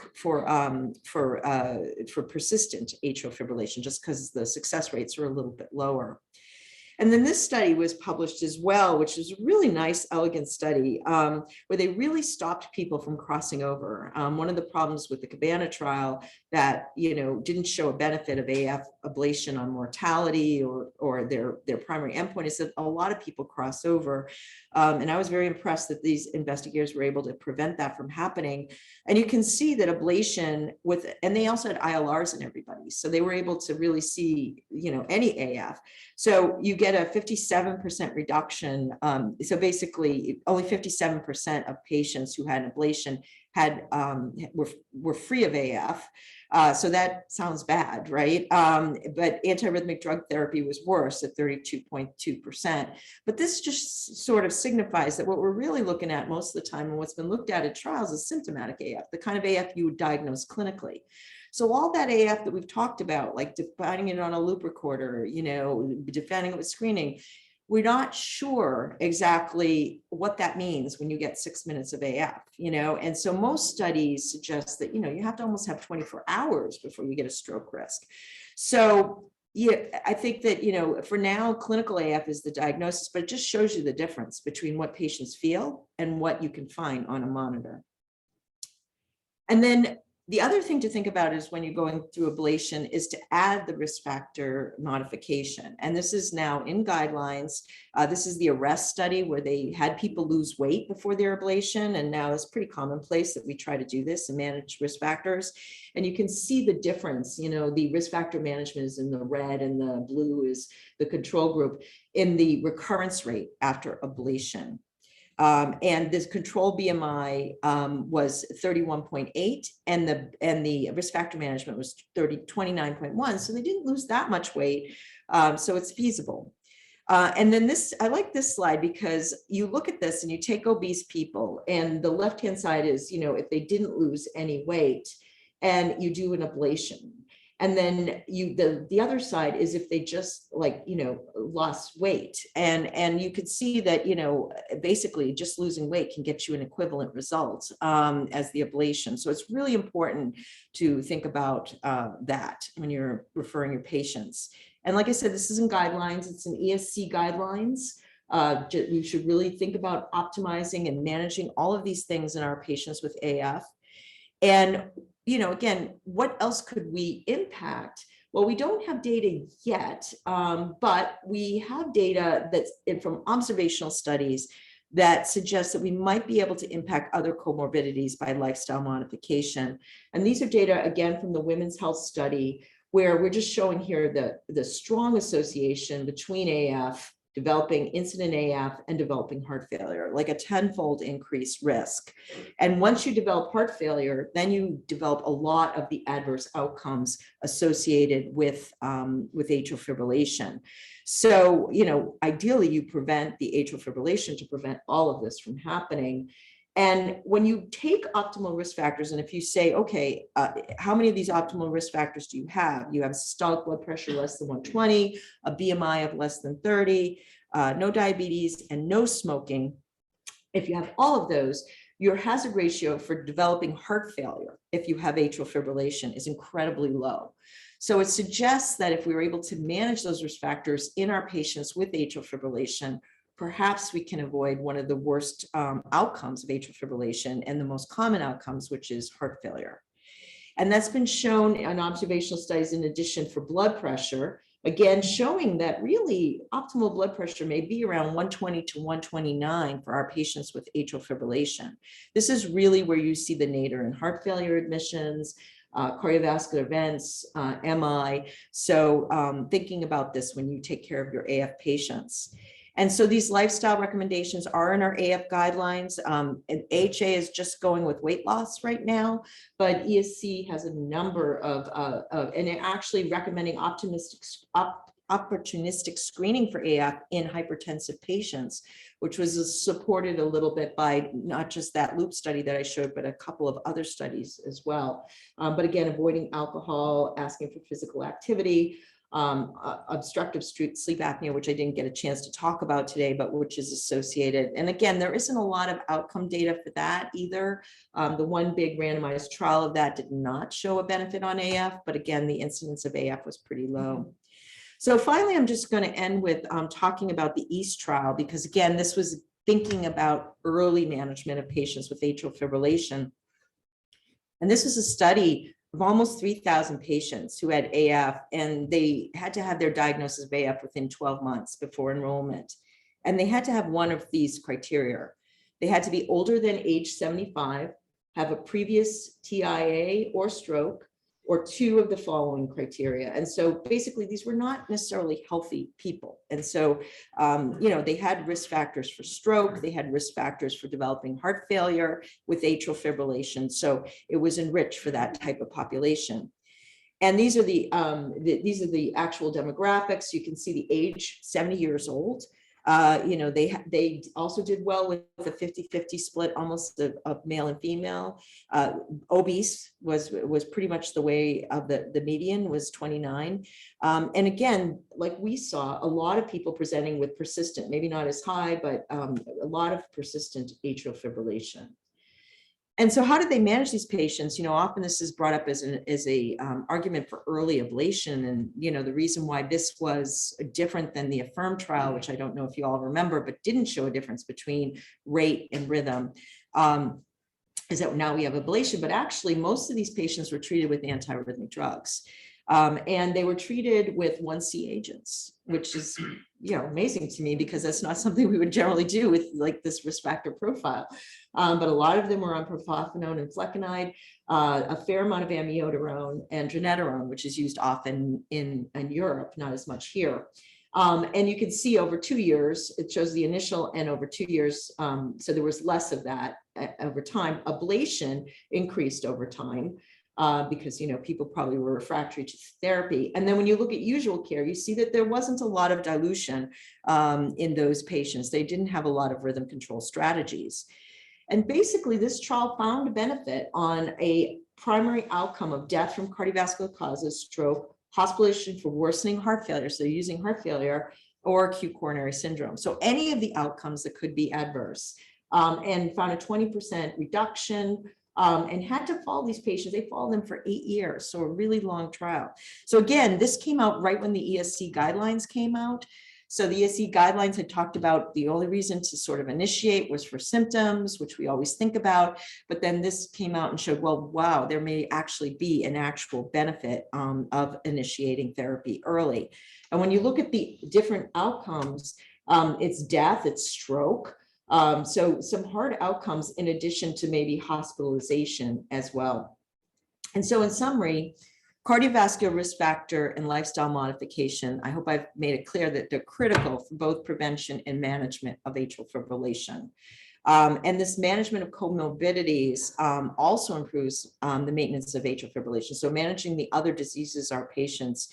persistent atrial fibrillation, just because the success rates are a little bit lower. And then this study was published as well, which is a really nice, elegant study where they really stopped people from crossing over. One of the problems with the Cabana trial that, didn't show a benefit of AF ablation on mortality or their primary endpoint is that a lot of people cross over. And I was very impressed that these investigators were able to prevent that from happening. And you can see that ablation and they also had ILRs in everybody. So they were able to really see, any AF. So you get a 57% reduction. So basically only 57% of patients who had an ablation were free of AF. So that sounds bad, right? But antiarrhythmic drug therapy was worse at 32.2%. But this just sort of signifies that what we're really looking at most of the time and what's been looked at in trials is symptomatic AF, the kind of AF you would diagnose clinically. So all that AF that we've talked about, like defining it on a loop recorder, defining it with screening, we're not sure exactly what that means when you get 6 minutes of AF, and so most studies suggest that, you have to almost have 24 hours before you get a stroke risk. So yeah, I think that, for now, clinical AF is the diagnosis, but it just shows you the difference between what patients feel and what you can find on a monitor. And then the other thing to think about is when you're going through ablation is to add the risk factor modification. And this is now in guidelines. This is the ARREST study where they had people lose weight before their ablation. And now it's pretty commonplace that we try to do this and manage risk factors. And you can see the difference, the risk factor management is in the red and the blue is the control group in the recurrence rate after ablation. And this control BMI was 31.8 and the risk factor management was 29.1. So they didn't lose that much weight. So it's feasible. And then I like this slide because you look at this and you take obese people and the left-hand side is, if they didn't lose any weight and you do an ablation. And then the other side is if they just lost weight and you could see that, basically just losing weight can get you an equivalent result as the ablation. So it's really important to think about that when you're referring your patients. And like I said, this is in guidelines, it's in ESC guidelines. You should really think about optimizing and managing all of these things in our patients with AF. And again, what else could we impact? Well, we don't have data yet, but we have data that's from observational studies that suggests that we might be able to impact other comorbidities by lifestyle modification. And these are data, again, from the Women's Health Study, where we're just showing here the strong association between AF developing incident AF, and developing heart failure, like a 10-fold increased risk. And once you develop heart failure, then you develop a lot of the adverse outcomes associated with atrial fibrillation. So, ideally you prevent the atrial fibrillation to prevent all of this from happening. And when you take optimal risk factors, and if you say, okay, how many of these optimal risk factors do you have? You have systolic blood pressure less than 120, a BMI of less than 30, no diabetes, and no smoking. If you have all of those, your hazard ratio for developing heart failure, if you have atrial fibrillation, is incredibly low. So it suggests that if we were able to manage those risk factors in our patients with atrial fibrillation, perhaps we can avoid one of the worst outcomes of atrial fibrillation and the most common outcomes, which is heart failure. And that's been shown in observational studies in addition for blood pressure, again, showing that really optimal blood pressure may be around 120 to 129 for our patients with atrial fibrillation. This is really where you see the nadir in heart failure admissions, cardiovascular events, MI. So thinking about this when you take care of your AF patients. And so these lifestyle recommendations are in our AF guidelines. And AHA is just going with weight loss right now, but ESC has a number and they're actually recommending opportunistic screening for AF in hypertensive patients, which was supported a little bit by not just that loop study that I showed, but a couple of other studies as well. But again, avoiding alcohol, asking for physical activity, obstructive sleep apnea, which I didn't get a chance to talk about today, but which is associated. And again, there isn't a lot of outcome data for that either. The one big randomized trial of that did not show a benefit on AF, but again, the incidence of AF was pretty low. So finally, I'm just going to end with talking about the EAST trial, because again, this was thinking about early management of patients with atrial fibrillation. And this is a study of almost 3,000 patients who had AF, and they had to have their diagnosis of AF within 12 months before enrollment. And they had to have one of these criteria. They had to be older than age 75, have a previous TIA or stroke, or two of the following criteria. And so basically these were not necessarily healthy people. And so, they had risk factors for stroke, they had risk factors for developing heart failure with atrial fibrillation. So it was enriched for that type of population. And these are the actual demographics. You can see the age, 70 years old. They also did well with a 50-50 split, almost of male and female. Obese was pretty much the way of the median was 29. And again, like we saw, a lot of people presenting with persistent, maybe not as high, but a lot of persistent atrial fibrillation. And so how did they manage these patients? Often this is brought up as a argument for early ablation. And, the reason why this was different than the AFFIRM trial, which I don't know if you all remember, but didn't show a difference between rate and rhythm, is that now we have ablation, but actually most of these patients were treated with antiarrhythmic drugs. And they were treated with 1C agents, which is, amazing to me, because that's not something we would generally do with like this risk factor profile. But a lot of them were on propafenone and flecainide, a fair amount of amiodarone and dronedarone, which is used often in Europe, not as much here. And you can see over 2 years, it shows the initial and over 2 years. So there was less of that over time. Ablation increased over time. Because people probably were refractory to therapy. And then when you look at usual care, you see that there wasn't a lot of dilution in those patients. They didn't have a lot of rhythm control strategies. And basically this trial found a benefit on a primary outcome of death from cardiovascular causes, stroke, hospitalization for worsening heart failure, so using heart failure, or acute coronary syndrome. So any of the outcomes that could be adverse, and found a 20% reduction. And had to follow these patients. They followed them for 8 years, so a really long trial. So again, this came out right when the ESC guidelines came out. So the ESC guidelines had talked about the only reason to sort of initiate was for symptoms, which we always think about. But then this came out and showed, well, wow, there may actually be an actual benefit of initiating therapy early. And when you look at the different outcomes, it's death, it's stroke. So some hard outcomes in addition to maybe hospitalization as well. And so in summary, Cardiovascular risk factor and lifestyle modification, I hope I've made it clear that they're critical for both prevention and management of atrial fibrillation. And this management of comorbidities also improves the maintenance of atrial fibrillation. So managing the other diseases our patients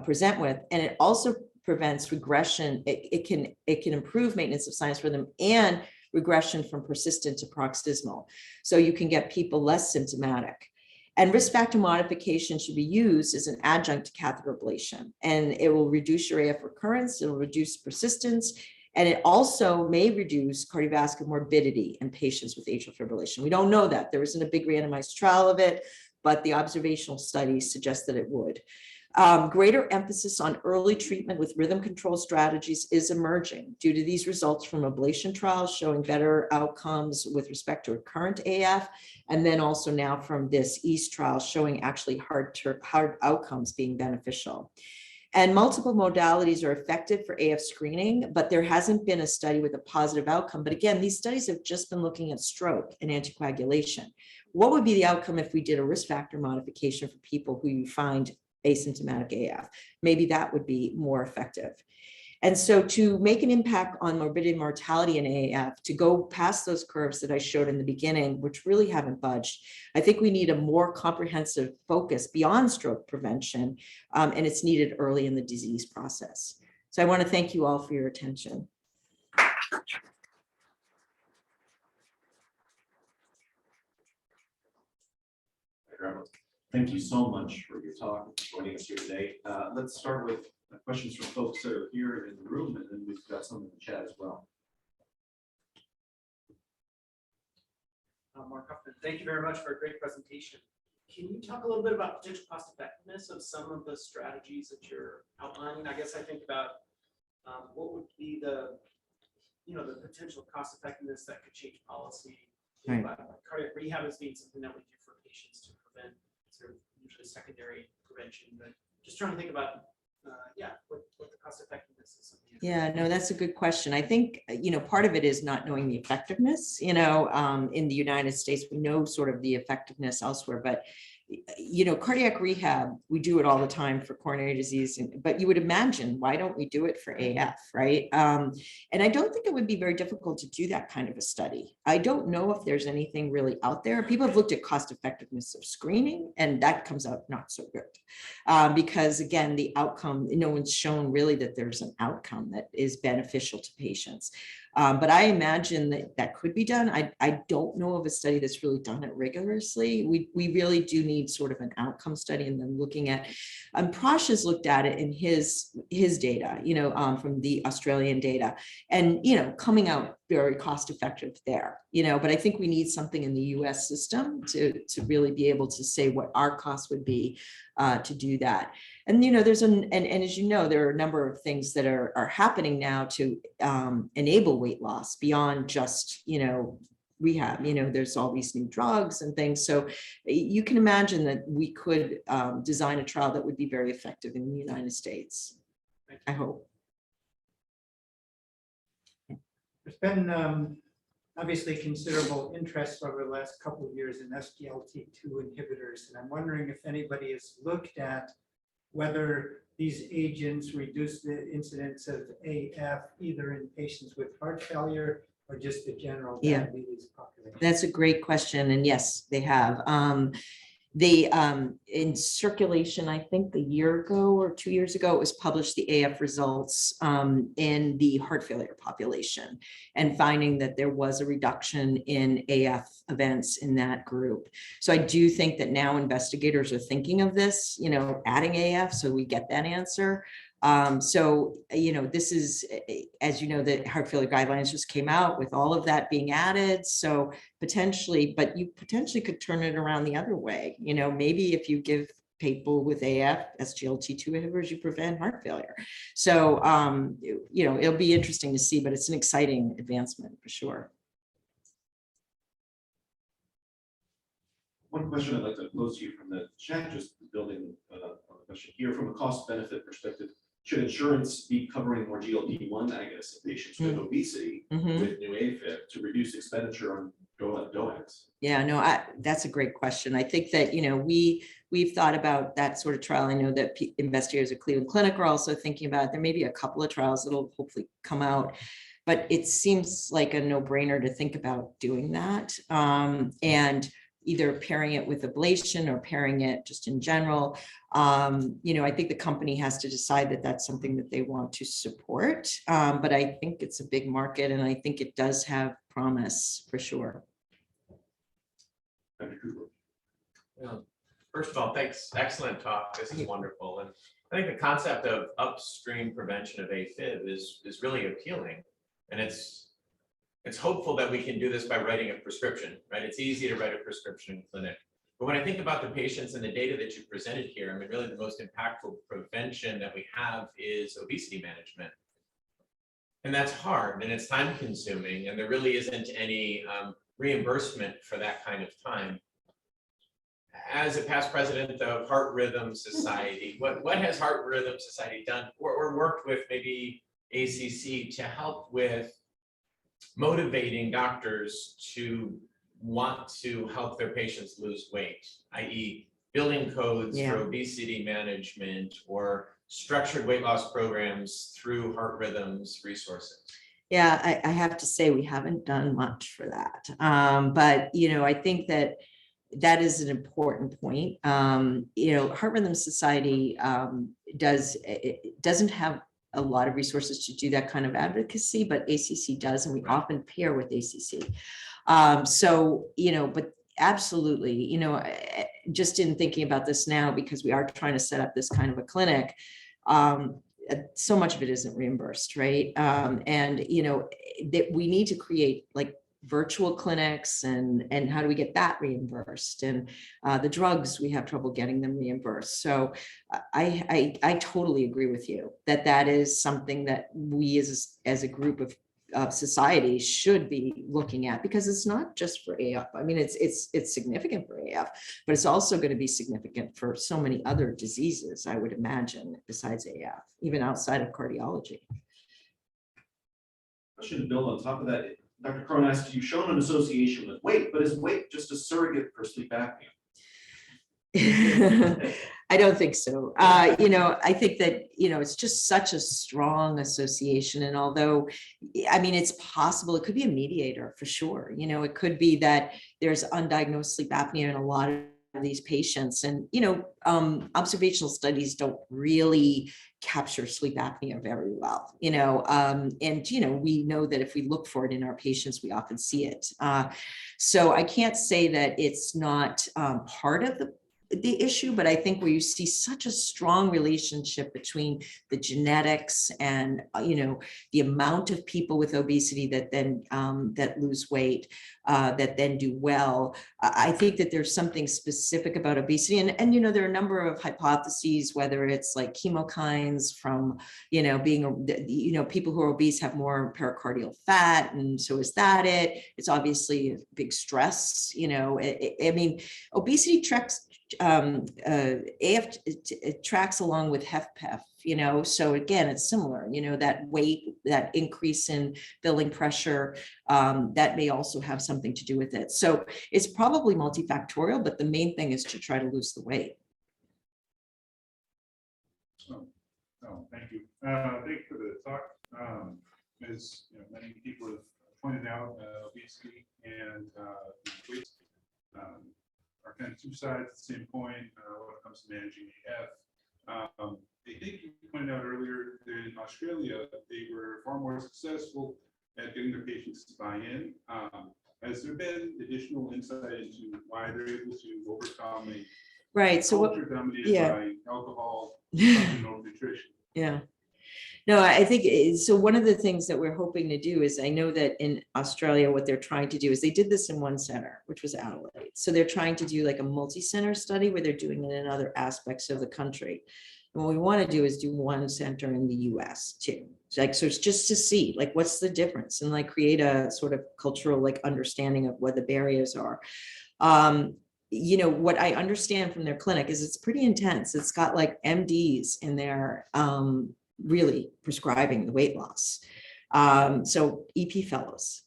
present with, and it also prevents regression. It can improve maintenance of sinus rhythm and regression from persistent to paroxysmal. So you can get people less symptomatic. And risk factor modification should be used as an adjunct to catheter ablation, and it will reduce your AF recurrence, it will reduce persistence, and it also may reduce cardiovascular morbidity in patients with atrial fibrillation. We don't know that. There isn't a big randomized trial of it, but the observational studies suggest that it would. Greater emphasis on early treatment with rhythm control strategies is emerging due to these results from ablation trials showing better outcomes with respect to recurrent AF, and then also now from this EAST trial showing actually hard outcomes being beneficial. And multiple modalities are effective for AF screening, but there hasn't been a study with a positive outcome. But again, these studies have just been looking at stroke and anticoagulation. What would be the outcome if we did a risk factor modification for people who you find asymptomatic AF? Maybe that would be more effective. And so to make an impact on morbidity and mortality in AF, to go past those curves that I showed in the beginning, which really haven't budged, I think we need a more comprehensive focus beyond stroke prevention, and it's needed early in the disease process. So I want to thank you all for your attention. Thank you so much for your talk and joining us here today. Let's start with questions from folks that are here in the room, and then we've got some in the chat as well. Mark Huffman, thank you very much for a great presentation. Can you talk a little bit about potential cost effectiveness of some of the strategies that you're outlining? I guess I think about what would be the potential cost effectiveness that could change policy. Right. Cardiac rehab is being something that we do for patients to prevent sort of usually secondary prevention, but just trying to think about what the cost effectiveness is. Yeah, no, that's a good question. I think, part of it is not knowing the effectiveness, in the United States, we know sort of the effectiveness elsewhere, but cardiac rehab, we do it all the time for coronary disease, but you would imagine, why don't we do it for AF, right? And I don't think it would be very difficult to do that kind of a study. I don't know if there's anything really out there. People have looked at cost effectiveness of screening, and that comes out not so good. Because again, the outcome, no one's shown really that there's an outcome that is beneficial to patients. But I imagine that could be done. I don't know of a study that's really done it rigorously. We really do need sort of an outcome study, and then looking at, Prash has looked at it in his data, from the Australian data, and, coming out very cost effective there, but I think we need something in the US system to really be able to say what our cost would be to do that. And, there's and as there are a number of things that are happening now to enable weight loss beyond just, rehab. There's all these new drugs and things. So you can imagine that we could design a trial that would be very effective in the United States. I hope. There's been obviously considerable interest over the last couple of years in SGLT2 inhibitors, and I'm wondering if anybody has looked at whether these agents reduce the incidence of AF either in patients with heart failure or just the general diabetes population. That's a great question, and yes, they have. They in Circulation, I think a year ago or 2 years ago, it was published, the AF results in the heart failure population, and finding that there was a reduction in AF events in that group. So I do think that now investigators are thinking of this, adding AF, so we get that answer. So, this is, as the heart failure guidelines just came out with all of that being added. So potentially, but you potentially could turn it around the other way. Maybe if you give people with AF SGLT2 inhibitors, you prevent heart failure. So, it'll be interesting to see, but it's an exciting advancement for sure. One question I'd like to pose to you from the chat, just building on the question here, from a cost benefit perspective, should insurance be covering more GLP-1 agonists in patients with obesity with new AFib to reduce expenditure on DOACs? Yeah, no, that's a great question. I think that, we've thought about that sort of trial. I know that investigators at Cleveland Clinic are also thinking about it. There may be a couple of trials that'll hopefully come out, but it seems like a no-brainer to think about doing that. And either pairing it with ablation or pairing it just in general. I think the company has to decide that that's something that they want to support. But I think it's a big market, and I think it does have promise for sure. Well, first of all, thanks. Excellent talk. This is wonderful. And I think the concept of upstream prevention of AFib is really appealing. And it's hopeful that we can do this by writing a prescription, right? It's easy to write a prescription in clinic. But when I think about the patients and the data that you presented here, I mean, really the most impactful prevention that we have is obesity management. And that's hard and it's time consuming, and there really isn't any reimbursement for that kind of time. As a past president of Heart Rhythm Society, what has Heart Rhythm Society done or worked with maybe ACC to help with motivating doctors to want to help their patients lose weight, i.e. building codes for obesity management or structured weight loss programs through Heart Rhythm's resources? Yeah, I have to say we haven't done much for that. But, I think that is an important point. Heart Rhythm Society doesn't have a lot of resources to do that kind of advocacy, but ACC does, and we often pair with ACC. But absolutely, just in thinking about this now, because we are trying to set up this kind of a clinic, so much of it isn't reimbursed, right? That we need to create like virtual clinics and how do we get that reimbursed, and the drugs, we have trouble getting them reimbursed. So I totally agree with you that is something that we as a group of society should be looking at, because it's not just for AF. I mean, it's significant for AF, but it's also going to be significant for so many other diseases, I would imagine, besides AF, even outside of cardiology. I should build on top of that. Dr. Crone asked, you've shown an association with weight, but is weight just a surrogate for sleep apnea? I don't think so. I think that, it's just such a strong association. And although, I mean, it's possible, it could be a mediator for sure. It could be that there's undiagnosed sleep apnea in a lot of these patients. And, observational studies don't really capture sleep apnea very well, we know that if we look for it in our patients, we often see it. So I can't say that it's not part of the issue, but I think where you see such a strong relationship between the genetics and, the amount of people with obesity that then that lose weight, that then do well. I think that there's something specific about obesity, and there are a number of hypotheses, whether it's like chemokines from, being, people who are obese have more pericardial fat, and so is that it? It's obviously a big stress, I mean, obesity tracks. AF it tracks along with HFpEF, so again, it's similar, that weight, that increase in building pressure, that may also have something to do with it. So it's probably multifactorial, but the main thing is to try to lose the weight. Thank you. Thank you for the talk. As many people have pointed out, obesity and weight are kind of two sides of the same coin when it comes to managing AF. I think you pointed out earlier that in Australia, they were far more successful at getting their patients to buy in. Has there been additional insight into why they're able to overcome a culture dominated by alcohol and nutrition? Yeah. No, I think so. One of the things that we're hoping to do is, I know that in Australia, what they're trying to do is they did this in one center, which was Adelaide. So they're trying to do like a multi-center study where they're doing it in other aspects of the country. And what we want to do is do one center in the US too. So it's just to see like, what's the difference, and like create a sort of cultural like understanding of what the barriers are. What I understand from their clinic is it's pretty intense. It's got like MDs in there, really prescribing the weight loss. So EP fellows,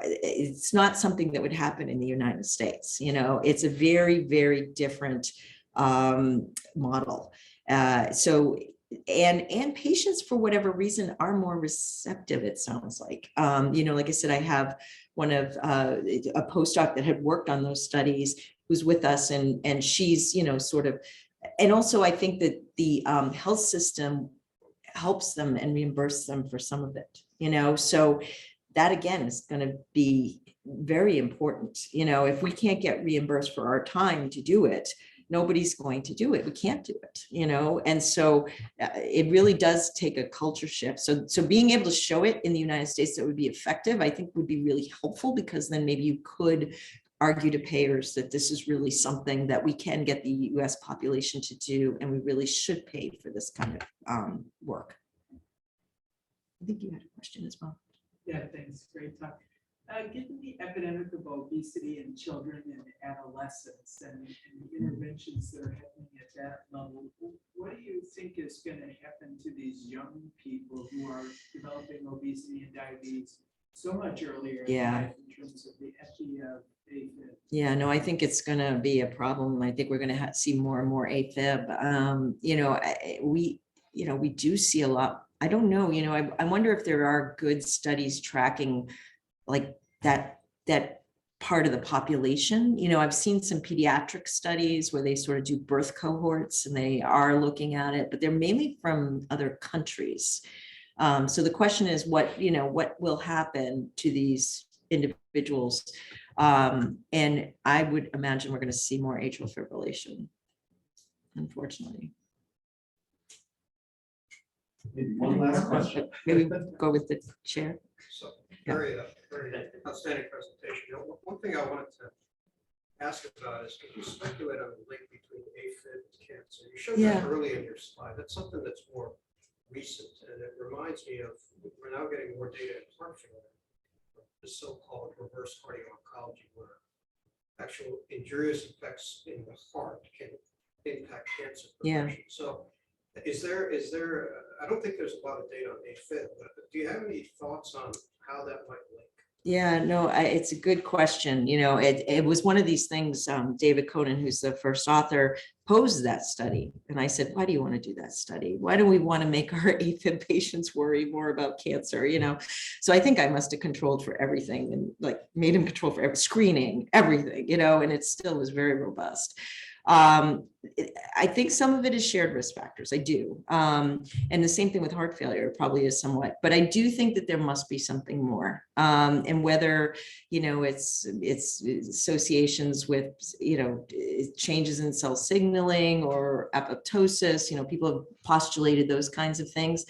it's not something that would happen in the United States. It's a very, very different model. And patients, for whatever reason, are more receptive, it sounds like. Like I said, I have one of a postdoc that had worked on those studies who's with us, and she's, sort of, and also I think that the health system helps them and reimburses them for some of it, so that again is going to be very important. If we can't get reimbursed for our time to do it, nobody's going to do it. We can't do it, and so it really does take a culture shift. So being able to show it in the United States that would be effective, I think would be really helpful, because then maybe you could argue to payers that this is really something that we can get the US population to do, and we really should pay for this kind of work. I think you had a question as well. Yeah, thanks. Great talk. Given the epidemic of obesity in children and adolescents and the interventions that are happening at that level, what do you think is going to happen to these young people who are developing obesity and diabetes so much earlier in life in terms of the AFib? Yeah, no, I think it's going to be a problem. I think we're going to see more and more AFib. We do see a lot. I don't know, I wonder if there are good studies tracking like that part of the population. I've seen some pediatric studies where they sort of do birth cohorts, and they are looking at it, but they're mainly from other countries. So the question is what will happen to these individuals? And I would imagine we're going to see more atrial fibrillation, unfortunately. Maybe one last question. Maybe go with the chair. So very outstanding presentation. One thing I wanted to ask about is, can you speculate on the link between AFib and cancer? You showed that early in your slide. That's something that's more recent, and it reminds me of, we're now getting more data in heart failure, the so-called reverse cardio-oncology, where actual injurious effects in the heart can impact cancer progression. So is there, I don't think there's a lot of data on AFib, but do you have any thoughts on how that might link? Yeah, no, it's a good question. It was one of these things, David Conan, who's the first author, posed that study. And I said, why do you want to do that study? Why do we want to make our AFib patients worry more about cancer? So I think I must have controlled for everything, and like made him control for every screening, everything, and it still was very robust. I think some of it is shared risk factors. I do. And the same thing with heart failure probably is somewhat, but I do think that there must be something more. And whether, it's associations with, changes in cell signaling or apoptosis, people have postulated those kinds of things.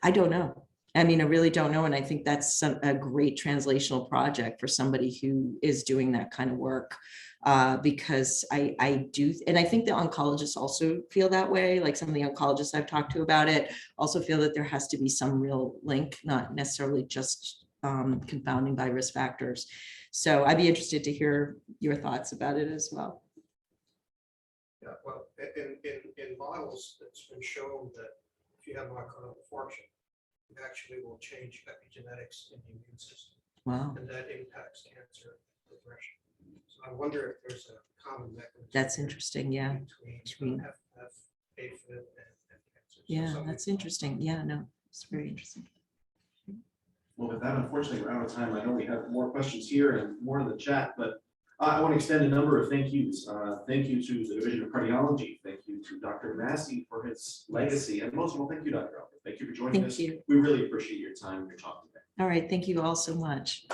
I don't know. I really don't know. And I think that's a great translational project for somebody who is doing that kind of work. Because I do, and I think the oncologists also feel that way. Like some of the oncologists I've talked to about it also feel that there has to be some real link, not necessarily just confounding by risk factors. So I'd be interested to hear your thoughts about it as well. Yeah, well, in models, it's been shown that if you have myocardial infarction, it actually will change epigenetics in the immune system. Wow. And that impacts cancer progression. So I wonder if there's a common mechanism. That's interesting. Yeah. Between FF, AFib, and cancer. Yeah, that's interesting. Yeah, no, it's very interesting. Well, with that, unfortunately, we're out of time. I know we have more questions here and more in the chat, but I want to extend a number of thank yous. Thank you to the Division of Cardiology. Thank you to Dr. Massey for his legacy. And most of all, thank you, Dr. Albert. Thank you for joining us. Thank you. We really appreciate your time and your talk today. All right. Thank you all so much.